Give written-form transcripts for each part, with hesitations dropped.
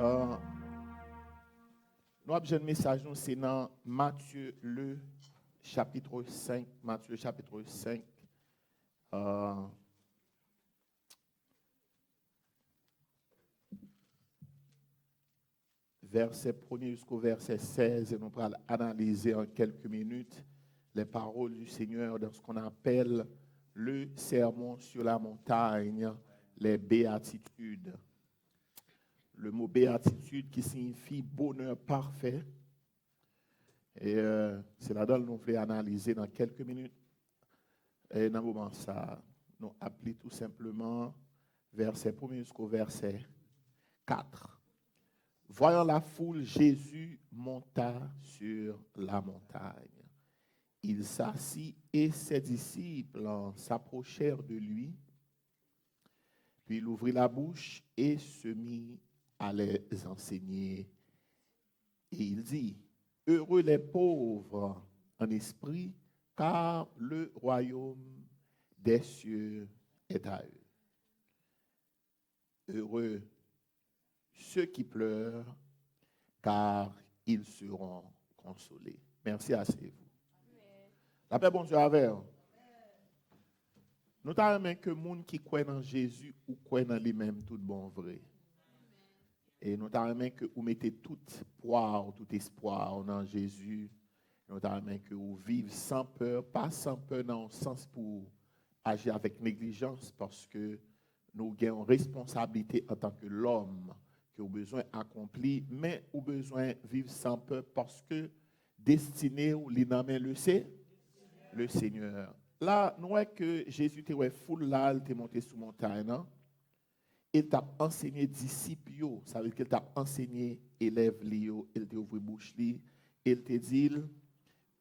Euh, Nous avons un message, c'est dans Matthieu le chapitre 5. Matthieu chapitre 5. Verset 1er jusqu'au verset 16. Et nous allons analyser en quelques minutes les paroles du Seigneur dans ce qu'on appelle le sermon sur la montagne, les béatitudes. Le mot béatitude qui signifie bonheur parfait. Et c'est là-dedans que nous voulons analyser dans quelques minutes. Et dans le moment ça, nous appelons tout simplement verset 1er jusqu'au verset 4. Voyant la foule, Jésus monta sur la montagne. Il s'assit et ses disciples s'approchèrent de lui. Puis il ouvrit la bouche et se mit à les enseigner. Et il dit, heureux les pauvres en esprit, car le royaume des cieux est à eux. Heureux ceux qui pleurent, car ils seront consolés. Merci à vous. La paix, bon Dieu, avec vous. Nous avons que les gens qui croient en Jésus ou croient en lui-même, tout bon vrai. Et nous avons que vous mettez tout poids, tout espoir dans Jésus. Nous avons que vous vivez sans peur, pas sans peur dans le sens pour agir avec négligence, parce que nous avons une responsabilité en tant que l'homme que vous avez besoin d'accomplir, mais vous avez besoin de vivre sans peur parce que destiné ou l'inamé le Seigneur. Là, nous voyons que Jésus était full là, il était monté sur montagne, non? Il t'a enseigné disciples, ça veut dire qu'il t'a enseigné élèves, il t'a ouvert bouche, il t'a dit,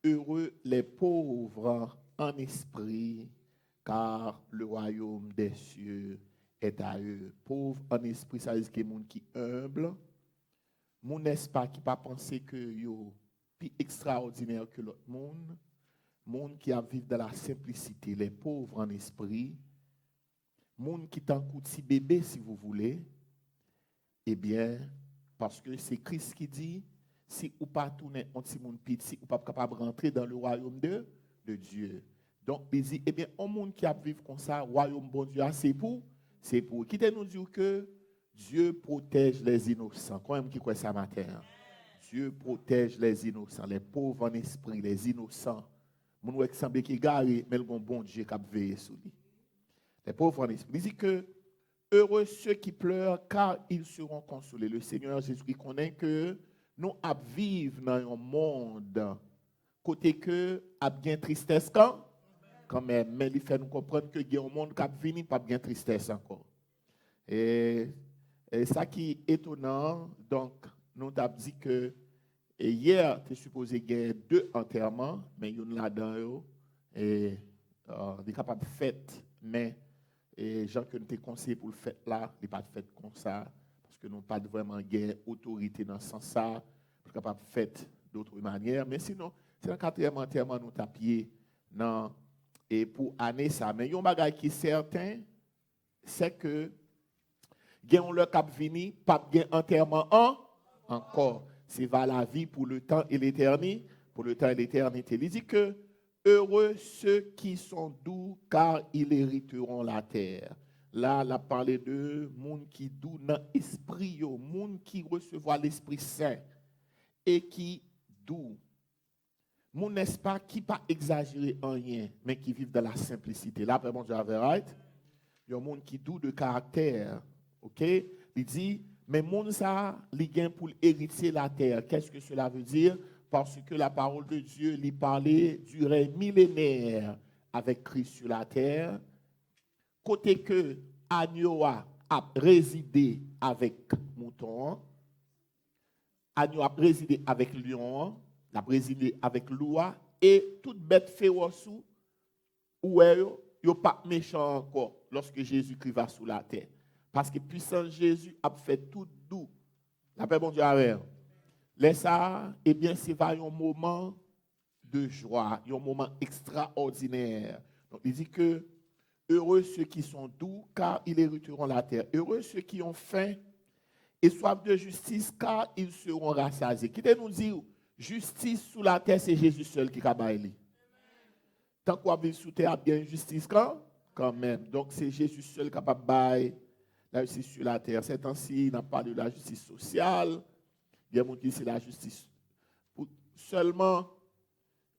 heureux les pauvres en esprit, car le royaume des cieux est à eux. Pauvres en esprit, ça veut dire que les gens qui sont humbles, mon n'est-ce pas qui pas penser que yo plus extraordinaire que l'autre monde, monde qui a vécu dans la simplicité, les pauvres en esprit, monde qui t'en coûte si bébé si vous voulez, eh bien, parce que c'est Christ qui dit, si ou pas tourner un petit monde petit, ou pas capable de rentrer dans le royaume de Dieu. Donc, il dit, eh bien, un monde qui a vécu comme ça, royaume bon Dieu, c'est pour. Qui nous dit que Dieu protège les innocents. Quand même qui croit ça matin. Dieu protège les innocents, les pauvres en esprit, les innocents. Mon ouek semble qui garé, mais le bon Dieu qui a veillé sur lui. Les pauvres en esprit. Il dit que heureux ceux qui pleurent, car ils seront consolés. Le Seigneur Jésus connaît que nous vivons dans un monde côté que a bien tristesse quand même, mais il fait nous comprendre que il y a un monde qui a venu pas bien tristesse encore. Et ça qui est étonnant, donc nous avons dit que hier tu es supposé gagner 2 enterrements, mais il y en a là-dedans et des capables de fête, mais les gens que nous t'ai conseillé pour le fête là, ils pas de fête comme ça parce que nous pas vraiment gagné autorité dans ce sens ça, pour capable de fête d'autres manières, mais sinon c'est un 4e enterrement nous tapier non et pour année ça, mais il y a un bagage qui est certain, c'est que gagnons le cap vini, pas gain enterrement encore. C'est va la vie pour le temps et l'éternité, pour le temps et l'éternité. Il dit que heureux ceux qui sont doux, car ils hériteront la terre. Là, il a parlé de monde qui doux dans l'esprit, monde qui recevoir l'Esprit Saint et qui doux. Mon n'est-ce pas qui pas exagéré en rien, mais qui vivent dans la simplicité. Là, après, bon Dieu, right? Il y a un monde qui doux de caractère. OK? Il dit, mais monde ça, il gagne pour hériter la terre. Qu'est-ce que cela veut dire? Parce que la parole de Dieu lui parlait du règne millénaire avec Christ sur la terre. Côté que agneau a résidé avec mouton, agneau a résidé avec lion, a résidé avec loi, et toute bête féroce ou yo pas méchant encore lorsque Jésus-Christ va sur la terre. Parce que puissant Jésus a fait tout doux. La paix bon Dieu avec. Laisse ça, eh bien, c'est un moment de joie, un moment extraordinaire. Donc, il dit que heureux ceux qui sont doux, car ils hériteront la terre. Heureux ceux qui ont faim et soif de justice, car ils seront rassasiés. Qui te nous dit, justice sous la terre, c'est Jésus seul qui a baillé. Tant qu'on vit sous terre, il y a bien justice quand même. Donc c'est Jésus seul qui est capable de bailler la justice sur la terre. Ces temps-ci, il n'a pas de la justice sociale. Il y a des gens qui disent c'est la justice. Seulement,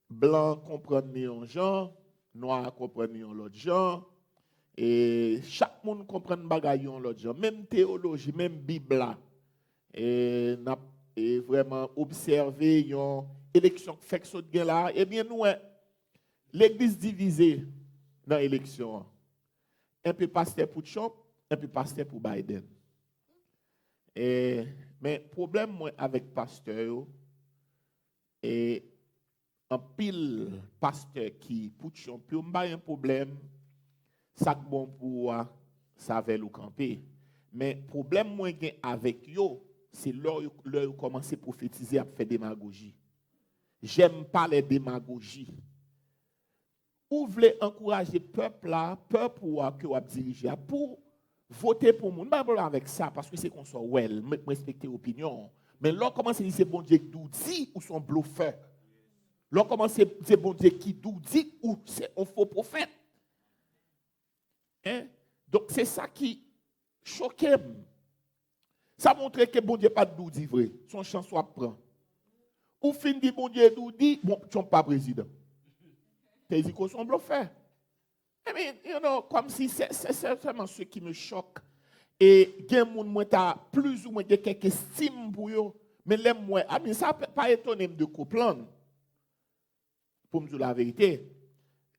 blanc comprendre un genre, noir comprendre l'autre genre. Et chaque monde comprend bagaille l'autre genre. Même théologie, même Bible. Et vraiment observer une élection qui fait que ça là. Eh bien, nous, l'église divisée dans l'élection. Un peu pasteur pour Trump, un peu pasteur pour Biden. Mais le problème moi, avec pasteur, et un pile pasteur qui pour Trump, il y a un problème, ça bon pour ça va le camper. Mais le problème moi avec yo, c'est leur commencer à prophétiser, à faire démagogie. J'aime pas les démagogies. Vous voulez encourager le peuple là, peuple que vous dirigez pour voter pour moi. Je ne pas avec ça parce que c'est qu'on soit well, respecter l'opinion. Mais là, comment c'est bon Dieu qui dit ou son bluffeur. Là, comment c'est bon Dieu qui dit ou c'est un faux prophète. Hein? Donc, c'est ça qui choque. Ça montre que bon Dieu n'a pas de doudi vrai. Son chant soit prend. Ou fin dit bon Dieu doudi, bon, tu n'es pas président. Tu dis qu'on sont bluffeurs. I mean, you know, comme si c'est seulement ce qui me choque. Et il y a des gens qui ont plus ou moins quelques estimes pour eux. Mais les moi, ça ne peut pas étonner de comprendre. Pour me dire la vérité.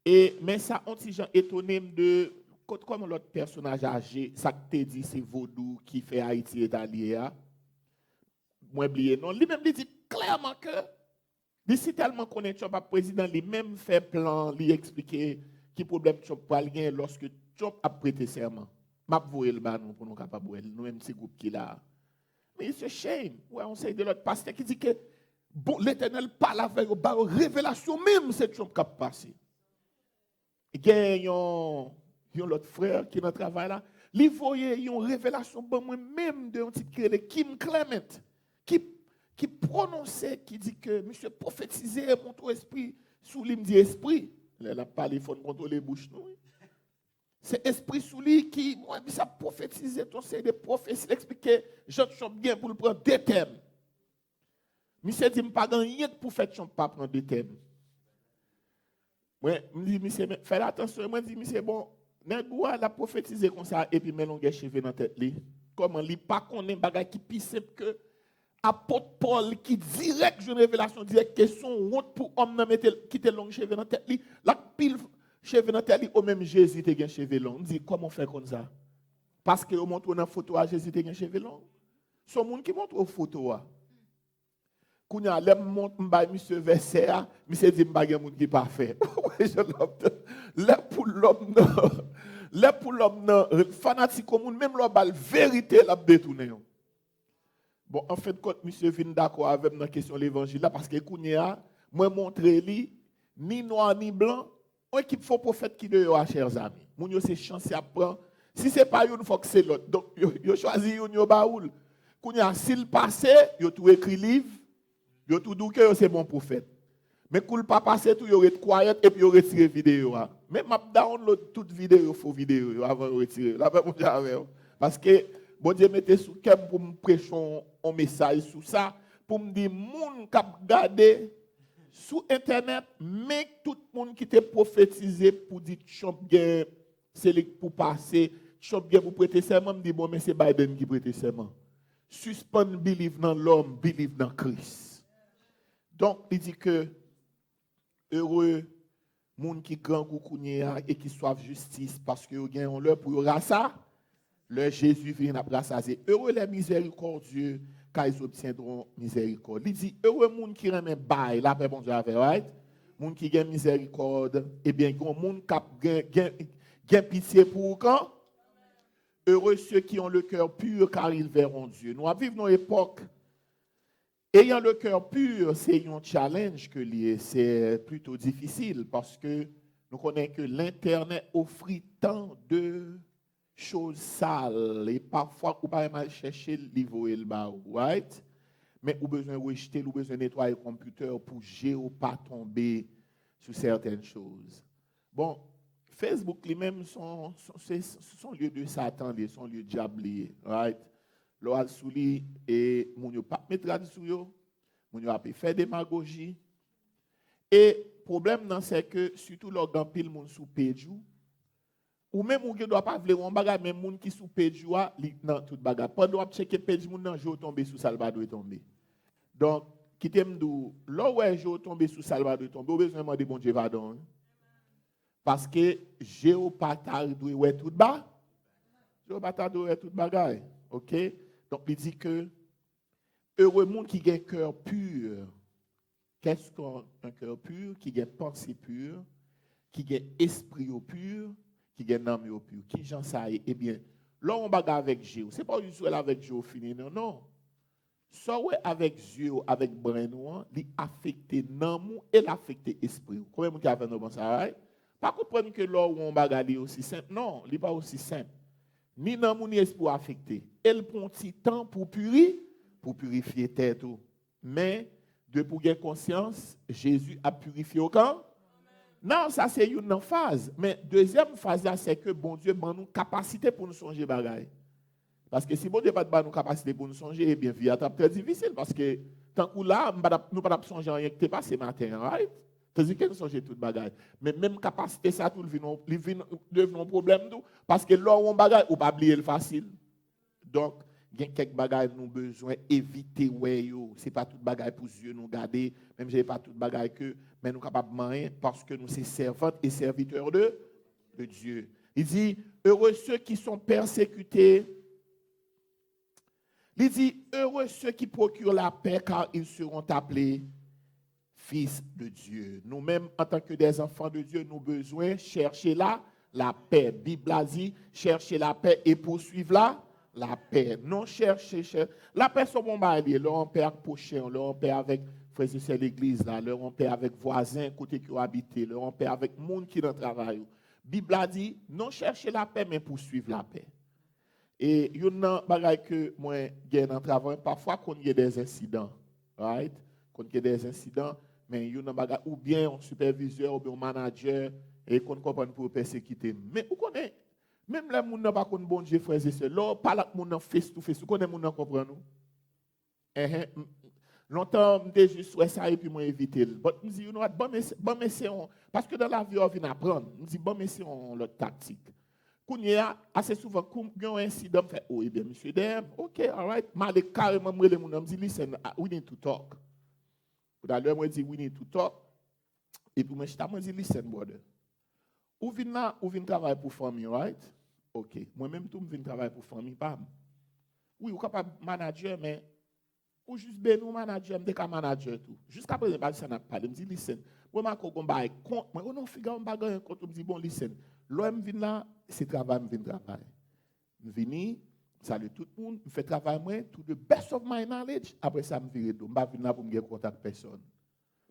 Mais ça, on s'est étonné de comme l'autre personnage âgé, ça que tu dit, c'est Vaudou qui fait Haïti italien. Moi, oublié non. Lui-même, il dit clairement que, d'ici tellement qu'on est Trump président, lui-même fait plan, lui expliquer qui problème Trump va gagner lorsque Trump a prêté serment. M'a voué le banon pour nous capables nous même ces groupes qui là. Mais c'est shame. Ouais, on sait de l'autre pasteur qui dit que bon, l'Éternel parle avec eux, révélation même c'est Trump qui a passé. Il y a l'autre frère qui est dans le travail là, il voyait une révélation bon moi-même de un type qui est Kim Clement qui prononçait, qui dit que monsieur prophétisait mon esprit sous lui, me dit esprit. Il a parlé, il faut contrôler les bouches. C'est esprit sous lui qui, moi, ça prophétisait, c'est des prophéties, il expliquait, je chante bien pour le prendre deux thèmes. Monsieur dit, je ne pas rien pour faire chante pas prendre deux thèmes. Moi, je me dis, monsieur, faites attention, moi, je dis, monsieur, bon, Nègre la prophétisé comme ça, et puis, mais l'on a cheveux dans la tête. Comment, il pas qu'on ait bagage qui plus simple que apôtre Paul qui direct une révélation directe que son route pour homme qui te long cheveux dans la tête la pile cheveux dans la tête au même Jésus te gen cheveux long. On dit comment faire comme ça parce que on montre dans photo à Jésus te gen cheveux long. Son monde qui montre aux photos Kounya lèm montre m'ba monsieur verset monsieur dit m'ba gen monde qui parfait. Là pour l'homme fanatique monde même leur bal vérité l'a détourné. Bon, en fait, quand monsieur vient d'accord avec la question de l'évangile, là, parce que Kounia, moi, montrer lui, ni noir ni blanc, on équipe faux prophète qui de yo, chers amis. Moun yo c'est chance à prendre. Si c'est pas une fois que c'est l'autre. Donc, yo choisi une yo baoul. Kounia, s'il passe, yo tout écrit livre, yo tout dit que c'est bon prophète. Mais koul pas passer tout, yo ret quiet et puis yo retire vidéo. Mais m'a download toute vidéo, faux vidéo avant de retirer. Là, parce que bon Dieu mettez sous cœur pour me prêcher un message sur ça, pour me dire, moun k'ap gade sur internet, mais tout le monde qui était prophétisé pour dire Trump c'est pour passer, Trump pour prêter serment, me dit bon mais c'est Biden qui prête serment. Suspend believe dans l'homme, believe dans Christ. Donc il dit que heureux moun qui grand koukounya et qui soif justice parce que ils ont l'heure pour ça. Le Jésus vient à rassasier. Heureux les miséricordieux, car ils obtiendront miséricorde. Il dit, heureux les gens qui remet bail, la paix bon Dieu avec, right? Les gens qui ont miséricorde, eh bien, les gens qui ont pitié pour quand? Heureux ceux qui ont le cœur pur, car ils verront Dieu. Nous vivons dans une époque, ayant le cœur pur, c'est un challenge que lié, c'est plutôt difficile, parce que nous connaissons que l'Internet offre tant de choses sales et parfois ou pas mal chercher le niveau et le bas, right? Mais ou besoin rejeter, ou besoin nettoyer le computer pour géo pas tomber sur certaines choses. Bon, Facebook lui-même son lieu de Satan, son lieu de diable, right? L'on souli et mon yo pas mettre là-dessus yo, mon yo a fait démagogie. Et problème non c'est que surtout l'organ pile moun sous page ou même ou qui doit pas vle on bagage même moun qui sous page li nan tout bagage. Pendant on checker page moun nan jo tomber sous Salvador tomber. Donc qui t'aime dou là ouais jo tomber sous Salvador tomber, besoin demander bon Dieu pardon. Parce que géopatard doit ouais tout bas. Géopatard doit ouais tout bagage. OK? Donc il dit que heureux monde qui a un cœur pur. Qu'est-ce qu'un cœur pur? Qui a une pensée pure, qui a un esprit pur, qui a une âme pure. Qui j'en sais? Eh bien, là on bagarre avec Dieu. C'est pas juste avec Dieu fini, non, non. Ça ouais avec Dieu, avec Brenouan, il affecte l'âme et l'affecte l'esprit. Combien de gens avez pensé ça? Pas comprendre que là où on bagarre est aussi simple. Non, il n'est pas aussi simple. Ni l'âme ni l'esprit affecté. Elle prend un petit temps pour purifier tête. Mais de pour gagner conscience, Jésus a purifié au camp. Non, ça c'est une phase. Mais deuxième phase, c'est que bon Dieu a nous capacité pour nous songer bagaille. Parce que si bon Dieu n'a pas de capacité pour nous songer, eh bien, vie est très difficile. Parce que tant que là, nous ne pouvons pas songer à rien qui t'est passé matin, right? C'est-à-dire que nous songeons toute bagaille. Mais même capacité, ça, tout devient un problème. Parce que là, on bagaille, on ne peut pas oublier le facile. Donc, il y a quelques bagages nous besoin éviter ouais yo, c'est pas toute bagaille pour yeux nous garder, même j'ai pas toute bagaille que mais nous capable rien parce que nous sommes servantes et serviteurs de Dieu. Il dit heureux ceux qui sont persécutés. Il dit heureux ceux qui procurent la paix car ils seront appelés fils de Dieu. Nous-mêmes en tant que des enfants de Dieu, nous besoin chercher la paix. Bible a dit chercher la paix et poursuivre la paix. Non chercher. La paix, c'est bon bail. Leur on paix avec prochain, leur on paix avec frères et sœurs de l'église, leur on paix avec voisins côté qui ont habité, leur on paix avec monde qui dans travail. Bible a dit non chercher la paix, mais poursuivre la paix. Et il y a un bagage que moi j'ai dans le travail, parfois qu'on y a des incidents, right? Qu'on y a des incidents, mais il y a un bagage ou bien un superviseur ou bien un manager et qu'on comprend pour persécuter. Mais vous connaissez même les gens n'a pas connu bon Dieu frères et sœurs. Là parle avec mon face to face. Vous connaissez mon comprendre nous. Longtemps m'était juste ouais ça et puis moi éviter. But me dit you know what bon mais parce que dans la vie on vient apprendre. Me dit bon mais c'est l'autre tactique. Kounya assez souvent quand il y a un incident fait oh eh bien monsieur dem. OK, all right. Mal carrément me les mon me dit listen we need to talk. D'ailleurs moi dit we need to talk. Et puis moi je dit listen brother. Ou vient travailler pour famille, right? OK. Moi-même, tout, je viens travailler pour famille, pas. Oui, ou capable manager, mais ou juste ben nous manager, me ka manager tout. Jusqu'à présent, pas ça n'a pas. Me dit listen. Moi ma ko bail compte, moi non figa on bagarre compte me dit bon listen. L'homme vient là, c'est travail, me vient travailler. Me vini, salut tout le monde, me fait travail moi to the best of my knowledge. Après ça me virer do. M'pa venir là pour me gagner contact personne.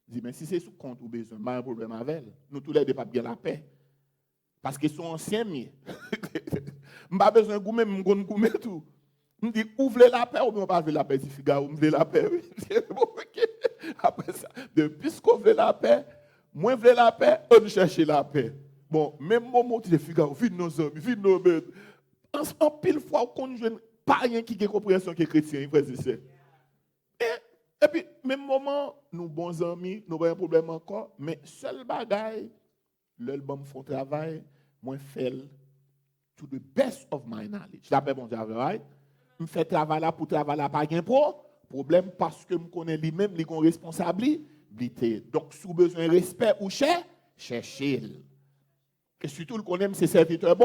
Me dit mais si c'est sous compte ou besoin, pas un problème avec. Nous tous les deux pas bien la paix. Parce qu'ils sont anciens, mais je n'ai pas besoin de goumer, je vais goumer tout. Je me dis, ouvrez la paix, ou bien on pas la paix, si figaro, ouvrez la paix. Après ça, depuis qu'on veut la paix, moi je veux la paix, on cherche la paix. Bon, même moment où tu es figaro, vite nos hommes, vite nos bêtes. En pile fois, on ne joue pas rien qui a compréhension qui est chrétien, frère et sœur. Et puis, même moment, nous bons amis, nous avons un problème encore, mais seul bagaille, l'album font travail, moi fais to the best of my knowledge. La paix bon Dieu, right? Je fais travail là pour travail là pas gain problème parce que je connais lui-même les responsabilités. Donc sous besoin de respect ou chercher. Et surtout le connaît c'est serviteur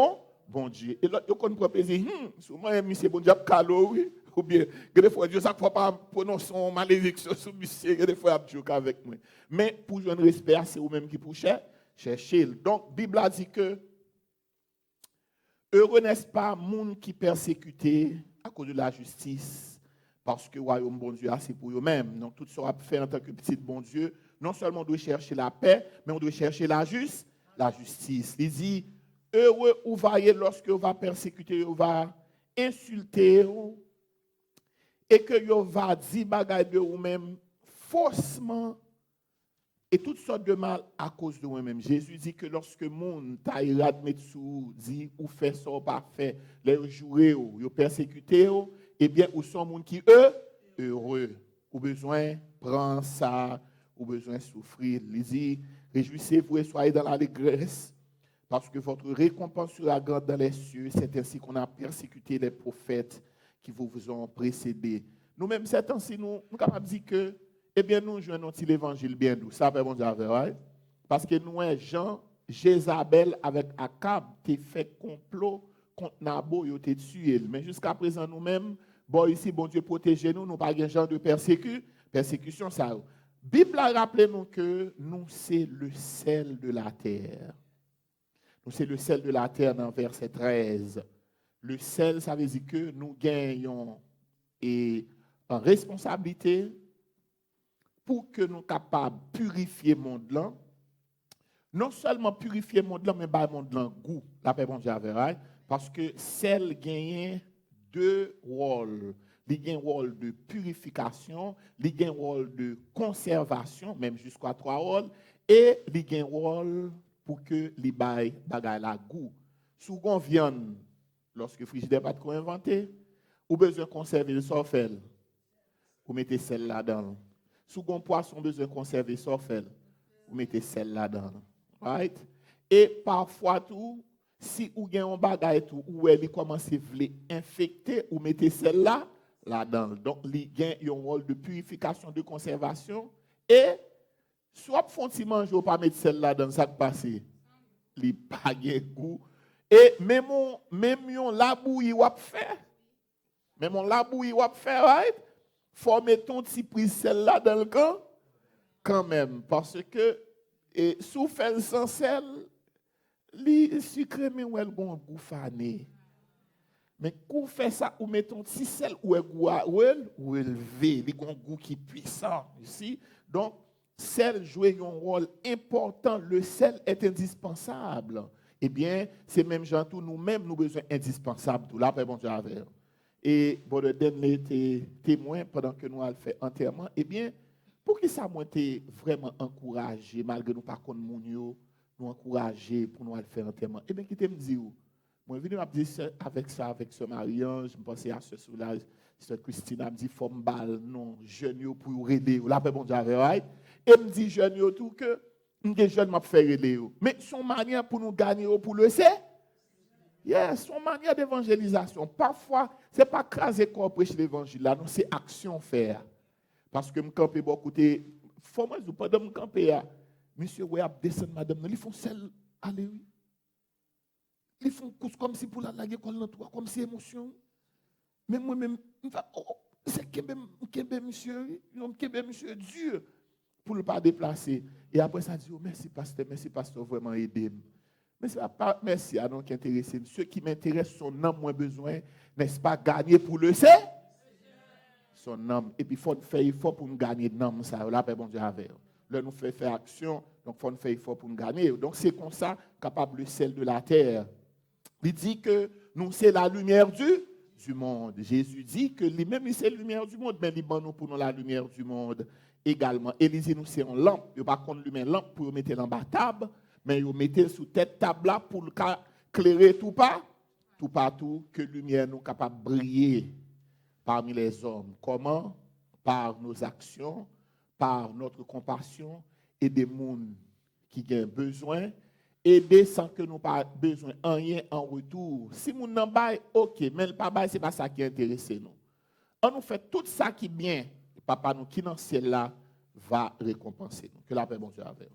bon Dieu. Et là il connaît pour plaisir, moi c'est bon Dieu calo oui ou bien des fois Dieu ça faut pas prononcer une malédiction sur monsieur, des fois il joue avec moi. Mais pour joindre respect c'est vous même qui pour chercher. Donc, la Bible a dit que heureux n'est-ce pas monde qui persécuté à cause de la justice, parce que le royaume bon Dieu c'est pour eux-mêmes. Donc, tout ça à faire en tant que petit bon Dieu. Non seulement on doit chercher la paix, mais on doit chercher la justice. Il dit heureux ou vaillé lorsque vous va persécuter, vous va insulter, et que vous va dire bagaille de vous-même faussement et toutes sortes de mal à cause de vous-même. Jésus dit que lorsque moun ta mettre sous dit ou fait ça ou pas fait, les jouer ou persécuter, eh bien ou sont moun qui heureux. Ou besoin prendre ça, ou besoin souffrir. Il dit réjouissez-vous et soyez dans l'allégresse parce que votre récompense sera grande dans les cieux. C'est ainsi qu'on a persécuté les prophètes qui vous ont précédés. Nous-mêmes, ces temps-ci, nous sommes capables de dire que, eh bien, nous jouons l'évangile bien doux. Ça fait bon Dieu, right? Parce que nous, Jean, Jézabel avec Akab, qui fait complot contre Nabo, ils ont tué. Mais jusqu'à présent, nous-mêmes, bon, ici, bon Dieu, protégez-nous, nous pas un genre de persécution, ça. Bible a rappelé nous que nous, c'est le sel de la terre. Nous, c'est le sel de la terre dans verset 13. Le sel, ça veut dire que nous gagnons et en responsabilité pour que nous soyons capables de purifier le monde là. Non seulement purifier le monde là, mais le monde là goût. La paix bon Dieu avec, parce que sel gagne deux rôles. Il y a un rôle de purification, il y a un rôle de conservation, même jusqu'à 3 rôles, et il y a un rôle pour que les bagailles la goût. Sous gon viande, lorsque le frigidaire pas de inventé, ou besoin de conserver le sorfel, vous mettez celle là-dedans. Sous gon poisson, besoin de conserver le sorfel, vous mettez celle là-dedans. Right? Et parfois tout, si vous avez un bagage tout, ou elle commence à infecter, vous mettez celle-là là-dedans. Donc, il y a un rôle de purification, de conservation. Et, soit font si manger ou pas mettre celle-là dans ça qui passe, il pas de goût. Et même yon labouille ou fait, même on labouille ou fait, right? Faut mettre ton petit prise celle-là dans le camp, quand même. Parce que, sous fait sans sel, li sucré mais ou elle gon goût fané. Mais quand fait ça ou mettons petit sel ou ou élevé, li gon goût qui puissant ici. Donc sel joue un rôle important, le sel est indispensable. Eh bien, c'est même gens tout nous-mêmes nous besoin indispensable tout là bon Dieu avec. Et bon le dernier témoin pendant que nous allons faire enterrement, eh bien, pour que ça moi vraiment encouragé malgré nous pas connaître moun yo, nous encourager pour nous aller faire enterrement. Eh bien, qui te me dit où? Moi, je viens dire avec ce Marie-Ange, je me pensais à ce soulage, cette Christine me dit, faut me balle, non, jeune pour aider. Là, bon Dieu, right? Et me dit, jeune tout que, des jeunes m'a fait aider. Mais son manière pour nous gagner, pour le c'est? Yes, son manière d'évangélisation. Parfois, ce n'est pas craser qu'on prêche l'évangile, là, non, c'est action faire. Parce que je campe beaucoup, faut moi, je pas de me camper. Monsieur, ouais, descend madame, ils font celle, allez, oui. Ils font comme si pour la laguer comme si émotion. Mais moi-même, c'est que monsieur, Dieu, pour ne pas déplacer. Et après ça, dit, oh, merci pasteur, vraiment aidé. Mais ce n'est pas merci à nous qui intéressent. Ceux qui m'intéressent, son âme moins besoin, n'est-ce pas, gagner pour le c'est? Son âme. Et puis, il faut faire effort pour nous gagner de l'âme, ça. Là, bon Dieu avec. Là, nous faisons faire action, donc il faut faire effort pour nous gagner. Donc, c'est comme ça, capable le sel de la terre. Il dit que nous, c'est la lumière du monde. Jésus dit que lui-même, c'est la lumière du monde, mais il nous pour nous la lumière du monde également. Élisée, nous, c'est une lampe. Il n'y a pas contre lui-même lampe pour mettre dans la table, mais il mettre sous tête table là pour éclairer tout partout, que la lumière nous capable de briller parmi les hommes. Comment? Par nos actions, par notre compassion et des mondes qui ont besoin. Aider sans que nous pas besoin de rien en retour. Si nous n'en bail, ok, mais le pas bail, ce n'est pas ça qui intéresse nous. On nous fait tout ça qui est bien, papa nous qui dans ciel là va récompenser nous. Que la paix bon Dieu avec.